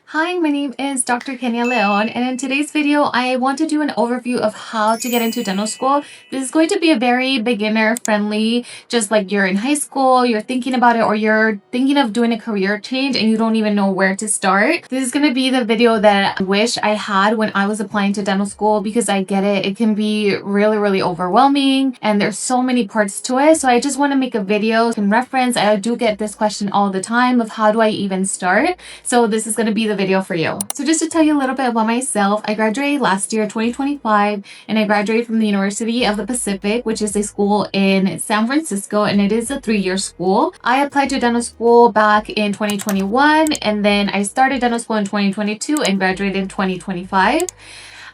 Hi, my name is Dr. Kenya Leon, and in today's video, I want to do an overview of how to get into dental school. This is going to be a very beginner-friendly, just like you're in high school, you're thinking about it, or you're thinking of doing a career change and you don't even know where to start. This is going to be the video that I wish I had when I was applying to dental school, because I get it. It can be really overwhelming, and there's so many parts to it. So I just want to make a video in reference. I do get this question all the time of how do I even start? So this is going to be the video for you. So just to tell you a little bit about myself, I graduated last year, 2025, and I graduated from the University of the Pacific, which is a school in San Francisco, and it is a 3-year school. I applied to dental school back in 2021, and then I started dental school in 2022 and graduated in 2025.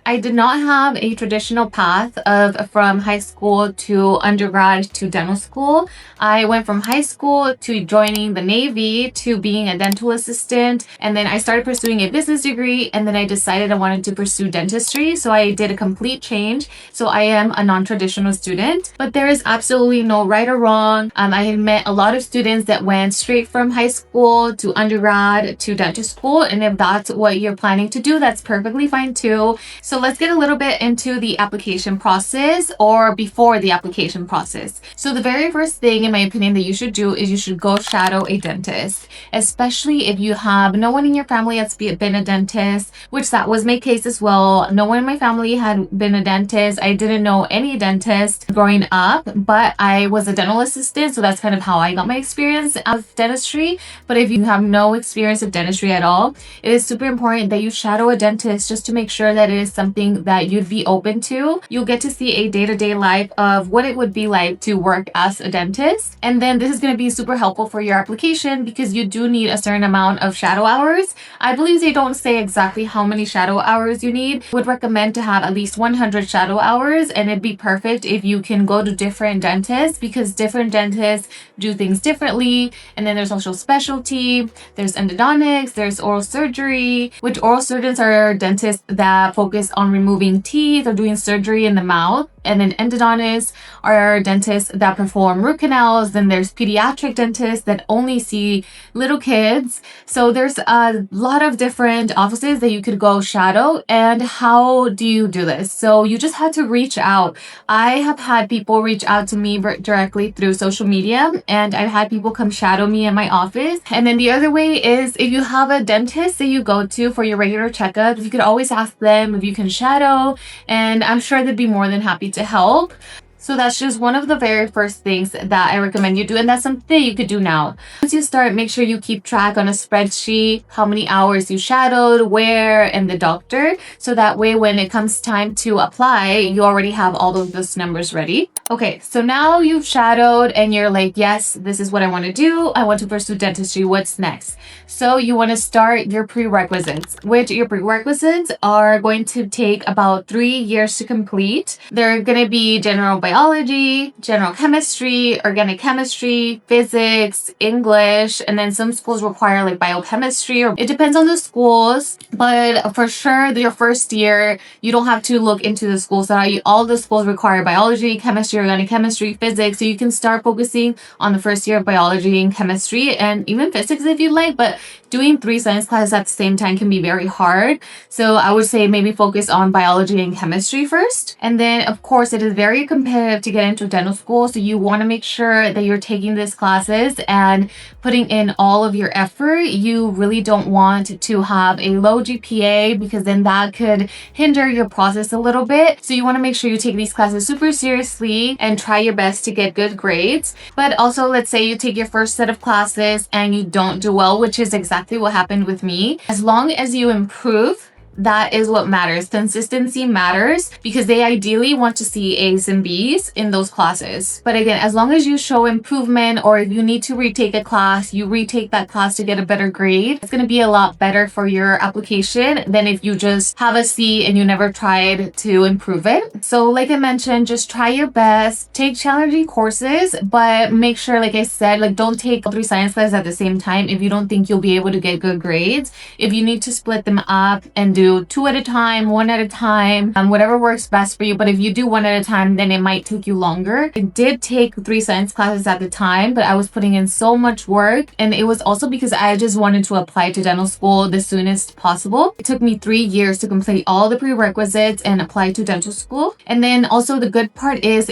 I did not have a traditional path of from high school to undergrad to dental school. I went from high school to joining the Navy to being a dental assistant, and then I started pursuing a business degree, and then I decided I wanted to pursue dentistry. So I did a complete change. So I am a non-traditional student, but there is absolutely no right or wrong. I have met a lot of students that went straight from high school to undergrad to dental school, and if that's what you're planning to do, that's perfectly fine too. So let's get a little bit into the application process, or before the application process. So the very first thing, in my opinion, that you should do is you should go shadow a dentist, especially if you have no one in your family that's been a dentist, which that was my case as well. No one in my family had been a dentist. I didn't know any dentist growing up, but I was a dental assistant, so that's kind of how I got my experience of dentistry. But if you have no experience of dentistry at all, it is super important that you shadow a dentist just to make sure that it is something that you'd be open to. You'll get to see a day-to-day life of what it would be like to work as a dentist. And then this is going to be super helpful for your application, because you do need a certain amount of shadow hours. I believe they don't say exactly how many shadow hours you need. I would recommend to have at least 100 shadow hours, and it'd be perfect if you can go to different dentists, because different dentists do things differently. And then there's also specialty, there's endodontics, there's oral surgery, which oral surgeons are dentists that focus on removing teeth or doing surgery in the mouth. And then endodontists are dentists that perform root canals. Then there's pediatric dentists that only see little kids. So there's a lot of different offices that you could go shadow. And how do you do this? So you just have to reach out. I have had people reach out to me directly through social media, and I've had people come shadow me in my office. And then the other way is, if you have a dentist that you go to for your regular checkups, you could always ask them if you can shadow, and I'm sure they'd be more than happy to help. So that's just one of the very first things that I recommend you do, and that's something you could do now. Once you start, make sure you keep track on a spreadsheet how many hours you shadowed, where, and the doctor, so that way when it comes time to apply, you already have all of those numbers ready. Okay, so now you've shadowed and you're like, yes, this is what I want to do. I want to pursue dentistry. What's next? So you want to start your prerequisites, which your prerequisites are going to take about 3 years to complete. They're going to be general biology, general chemistry, organic chemistry, physics, English, and then some schools require like biochemistry, or it depends on the schools. But for sure, your first year, you don't have to look into the schools. All the schools require biology, chemistry, organic chemistry, physics. So you can start focusing on the first year of biology and chemistry, and even physics if you like. But doing 3 science classes at the same time can be very hard. So I would say maybe focus on biology and chemistry first. And then, of course, it is very competitive to get into dental school. So you want to make sure that you're taking these classes and putting in all of your effort. You really don't want to have a low GPA, because then that could hinder your process a little bit. So you want to make sure you take these classes super seriously and try your best to get good grades. But also, let's say you take your first set of classes and you don't do well, which is exactly what happened with me. As long as you improve, that is what matters. Consistency matters, because they ideally want to see A's and B's in those classes. But again, as long as you show improvement, or if you need to retake a class, you retake that class to get a better grade, it's going to be a lot better for your application than if you just have a C and you never tried to improve it. So like I mentioned, just try your best, take challenging courses, but make sure, like I said, like don't take 3 science classes at the same time if you don't think you'll be able to get good grades. If you need to split them up and do do 2 at a time, 1 at a time, whatever works best for you. But if you do 1 at a time, then it might take you longer. I did take 3 science classes at the time, but I was putting in so much work, and it was also because I just wanted to apply to dental school the soonest possible. It took me 3 years to complete all the prerequisites and apply to dental school. And then also the good part is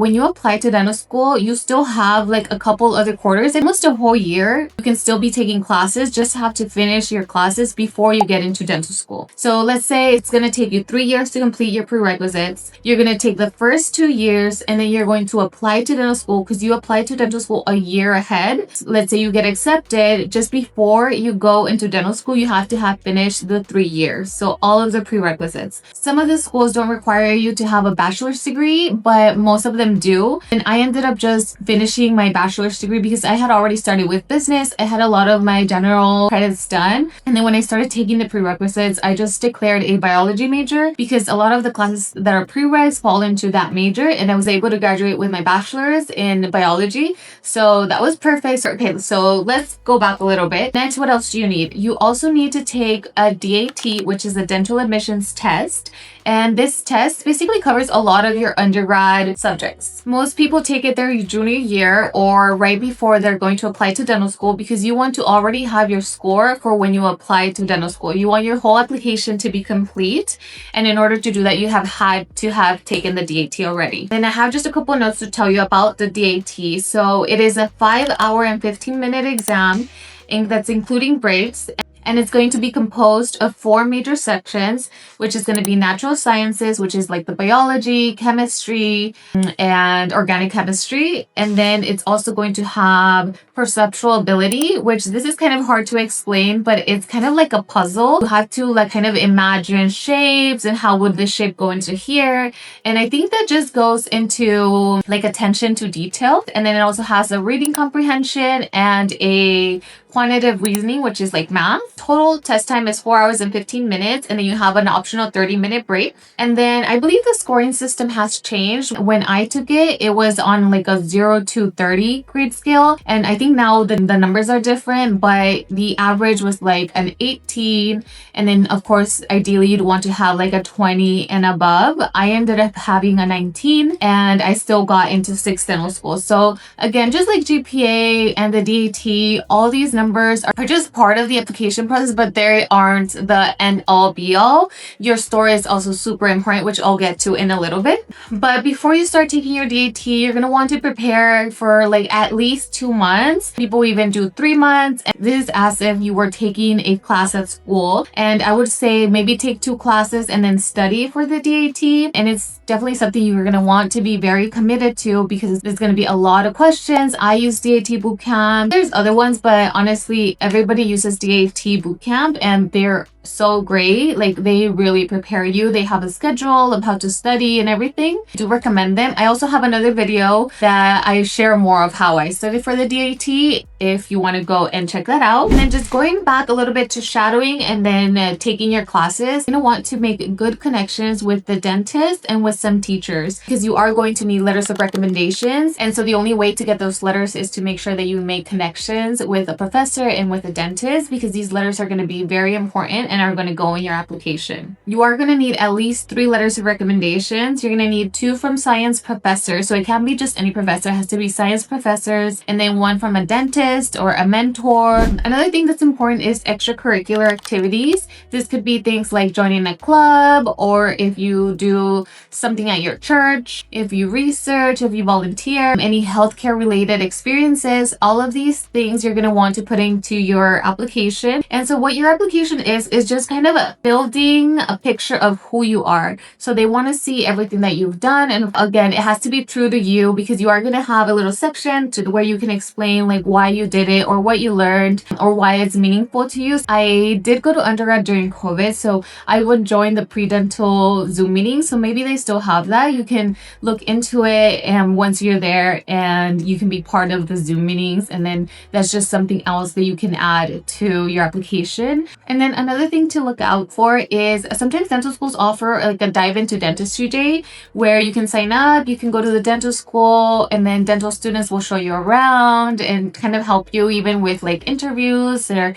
when you apply to dental school, you still have like a couple other quarters, almost a whole year. You can still be taking classes, just have to finish your classes before you get into dental school. So let's say it's going to take you 3 years to complete your prerequisites. You're going to take the first 2 years, and then you're going to apply to dental school because you apply to dental school a year ahead. Let's say you get accepted just before you go into dental school, you have to have finished the 3 years. So all of the prerequisites. Some of the schools don't require you to have a bachelor's degree, but most of them do. And I ended up just finishing my bachelor's degree because I had already started with business. I had a lot of my general credits done. And then when I started taking the prerequisites, I just declared a biology major because a lot of the classes that are prereqs fall into that major, and I was able to graduate with my bachelor's in biology. So that was perfect. Okay, so let's go back a little bit. Next, what else do you need? You also need to take a DAT, which is a dental admissions test. And this test basically covers a lot of your undergrad subjects. Most people take it their junior year or right before they're going to apply to dental school because you want to already have your score for when you apply to dental school. You want your whole application to be complete. And in order to do that, you have had to have taken the DAT already. Then I have just a couple notes to tell you about the DAT. So it is a 5-hour and 15-minute exam, and that's including breaks. And it's going to be composed of 4 major sections, which is going to be natural sciences, which is like the biology, chemistry, and organic chemistry. And then it's also going to have perceptual ability, which this is kind of hard to explain, but it's kind of like a puzzle. You have to like kind of imagine shapes and how would this shape go into here. And I think that just goes into like attention to detail. And then it also has a reading comprehension and a quantitative reasoning, which is like math. Total test time is 4 hours and 15 minutes, and then you have an optional 30-minute break. And then I believe the scoring system has changed. When I took it, it was on like a 0 to 30 grade scale, and I think now the numbers are different, but the average was like an 18, and then of course ideally you'd want to have like a 20 and above. I ended up having a 19, and I still got into 6 dental schools. So again, just like GPA and the DAT, all these numbers are just part of the application process, but they aren't the end all be all. Your story is also super important, which I'll get to in a little bit. But before you start taking your DAT, you're going to want to prepare for like at least 2 months. People even do 3 months. And this is as if you were taking a class at school. And I would say maybe take 2 classes and then study for the DAT. And it's definitely something you're going to want to be very committed to because there's going to be a lot of questions. I use DAT Bootcamp. There's other ones, but honestly, everybody uses DAT Bootcamp and they're so great. Like they really prepare you. They have a schedule of how to study and everything. I do recommend them. I also have another video that I share more of how I studied for the DAT if you want to go and check that out. And then just going back a little bit to shadowing and then taking your classes, you're going to want to make good connections with the dentist and with some teachers because you are going to need letters of recommendations. And so the only way to get those letters is to make sure that you make connections with a professor and with a dentist because these letters are going to be very important and are going to go in your application. You are going to need at least 3 letters of recommendations. You're going to need 2 from science professors. So it can't be just any professor. It has to be science professors, and then 1 from a dentist or a mentor. Another thing that's important is extracurricular activities. This could be things like joining a club, or if you do something at your church, if you research, if you volunteer, any healthcare related experiences. All of these things you're going to want to put into your application. And so what your application is just kind of building a picture of who you are. So they want to see everything that you've done. And again, it has to be true to you because you are going to have a little section to where you can explain like why you did it or what you learned or why it's meaningful to you. I did go to undergrad during COVID, so I would join the predental Zoom meetings. So maybe they still have that. You can look into it and once you're there and you can be part of the Zoom meetings, and then that's just something else that you can add to your application. And then another thing thing to look out for is sometimes dental schools offer like a dive into dentistry day where you can sign up, you can go to the dental school, and then dental students will show you around and kind of help you even with like interviews or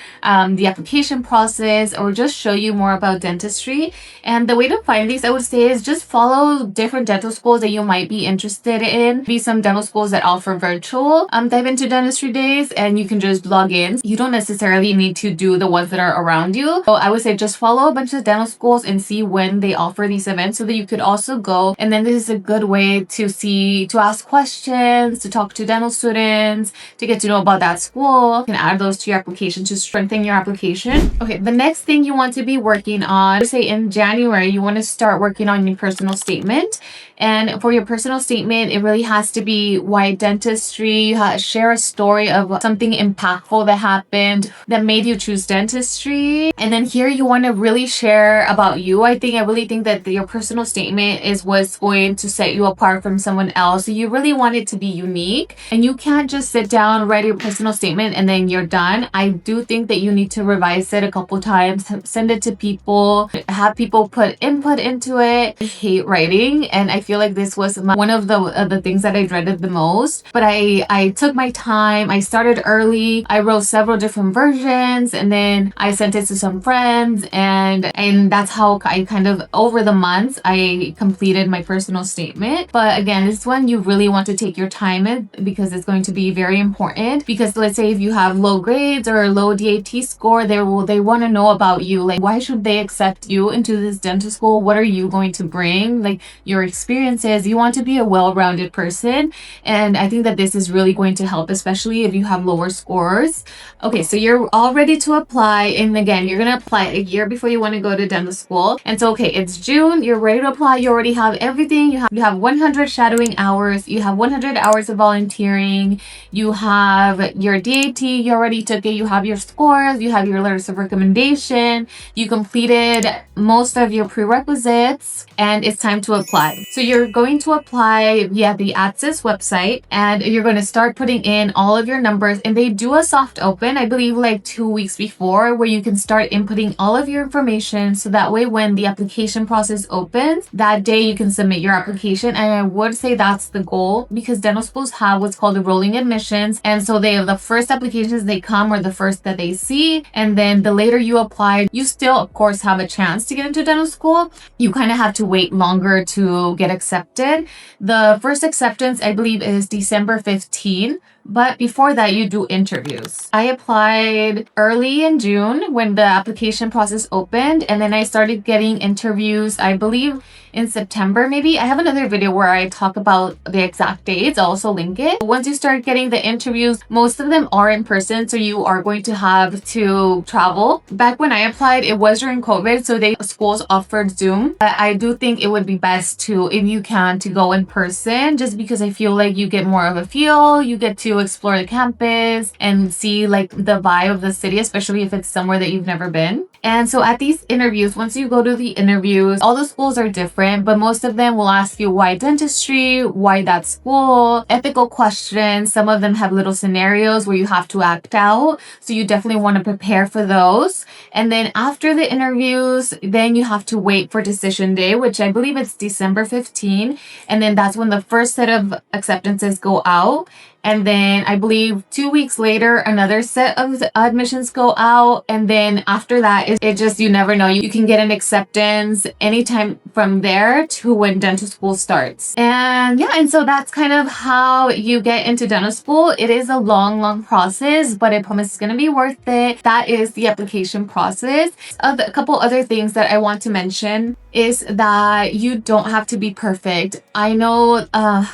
the application process, or just show you more about dentistry. And the way to find these, I would say, is just follow different dental schools that you might be interested in. Be some dental schools that offer virtual dive into dentistry days, and you can just log in. You don't necessarily need to do the ones that are around you. So I would say just follow a bunch of dental schools and see when they offer these events so that you could also go. And then this is a good way to ask questions, to talk to dental students, to get to know about that school. You can add those to your application to strengthen your application. Okay, the next thing you want to be working on, say in January, you want to start working on your personal statement. And for your personal statement, it really has to be why dentistry. Share a story of something impactful that happened that made you choose dentistry. And then here you want to really share about you. I really think that your personal statement is what's going to set you apart from someone else. So you really want it to be unique, and you can't just sit down, write your personal statement, and then you're done. I do think that you need to revise it a couple times, send it to people, have people put input into it. I hate writing, and I feel like this was one of the things that I dreaded the most. But I took my time. I started early. I wrote several different versions, and then I sent it to some friends, and that's how I kind of over the months I completed my personal statement. But again, this one you really want to take your time in, because it's going to be very important. Because let's say if you have low grades or a low DAT score, they want to know about you. Like, why should they accept you into this dental school? What are you going to bring? Like, your experiences. You want to be a well-rounded person, and I think that this is really going to help, especially if you have lower scores. Okay, so you're all ready to apply, and again, you're gonna apply a year before you want to go to dental school. And so, okay, it's June. You're ready to apply. You already have everything. You have 100 shadowing hours. You have 100 hours of volunteering. You have your DAT. You already took it. You have your scores. You have your letters of recommendation. You completed most of your prerequisites, and it's time to apply. So you're going to apply via the ATSIS website, and you're going to start putting in all of your numbers, and they do a soft open, I believe like 2 weeks before, where you can start inputting all of your information, so that way when the application process opens, that day you can submit your application. And I would say that's the goal, because dental schools have what's called the rolling admissions, and so they have the first applications they come or the first that they see, and then the later you apply, you still of course have a chance to get into dental school. You kind of have to wait longer to get accepted. The first acceptance, I believe, is December 15. But before that, you do interviews. I applied early in June when the application process opened, and then I started getting interviews, I believe, in September maybe. I have another video where I talk about the exact dates. I'll also link it. Once you start getting the interviews, most of them are in person, so you are going to have to travel. Back when I applied, it was during COVID, so schools offered Zoom. But I do think it would be best to, if you can, to go in person, just because I feel like you get more of a feel. You get to explore the campus and see like the vibe of the city, especially if it's somewhere that you've never been. And so at these interviews, once you go to the interviews, all the schools are different, but most of them will ask you why dentistry, why that school, ethical questions. Some of them have little scenarios where you have to act out. So you definitely want to prepare for those. And then after the interviews, then you have to wait for decision day, which I believe it's December 15. And then that's when the first set of acceptances go out. And then I believe 2 weeks later, another set of admissions go out. And then after that, it just, you never know. You can get an acceptance anytime from there to when dental school starts. And yeah, and so that's kind of how you get into dental school. It is a long, long process, but I promise it's going to be worth it. That is the application process. A couple other things that I want to mention is that you don't have to be perfect. I know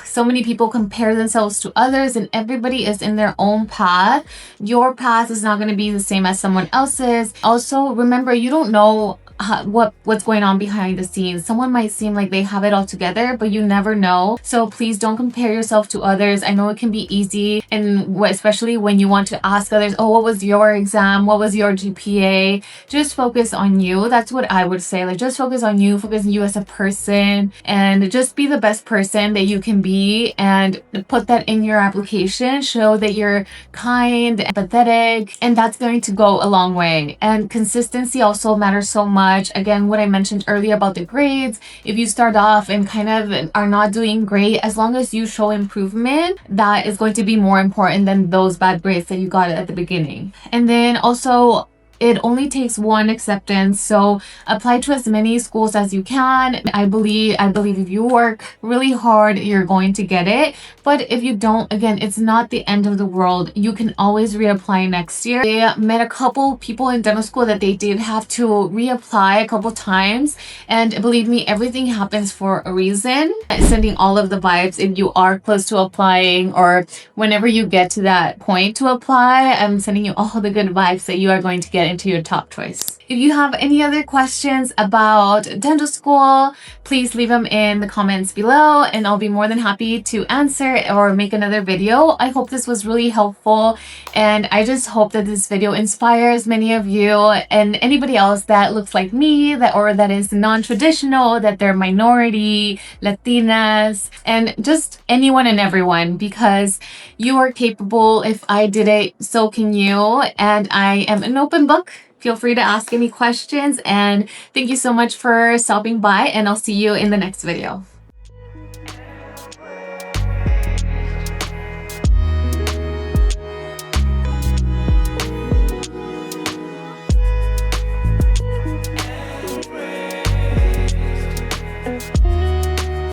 so many people compare themselves to others, and everybody is in their own path. Your path is not going to be the same as someone else's. Also, remember, you don't know what's going on behind the scenes. Someone might seem like they have it all together, but you never know. So please don't compare yourself to others. I know it can be easy, and especially when you want to ask others, oh, what was your exam? What was your GPA? Just focus on you. That's what I would say. Like, just focus on you, focus on you as a person, and just be the best person that you can be, and put that in your application. Show that you're kind, empathetic, and that's going to go a long way. And consistency also matters so much. Again, what I mentioned earlier about the grades, if you start off and kind of are not doing great, as long as you show improvement, that is going to be more important than those bad grades that you got at the beginning. And then also, it only takes one acceptance, so apply to as many schools as you can. I believe if you work really hard, you're going to get it. But if you don't, again, it's not the end of the world. You can always reapply next year. I met a couple people in dental school that they did have to reapply a couple times, and believe me, everything happens for a reason. Sending all of the vibes if you are close to applying, or whenever you get to that point to apply, I'm sending you all the good vibes that you are going to get into your top choice. If you have any other questions about dental school, please leave them in the comments below, and I'll be more than happy to answer or make another video. I hope this was really helpful, and I just hope that this video inspires many of you and anybody else that looks like me, that is non-traditional, that they're minority, Latinas, and just anyone and everyone, because you are capable. If I did it, so can you. And I am an open book. Feel free to ask any questions, and thank you so much for stopping by, and I'll see you in the next video.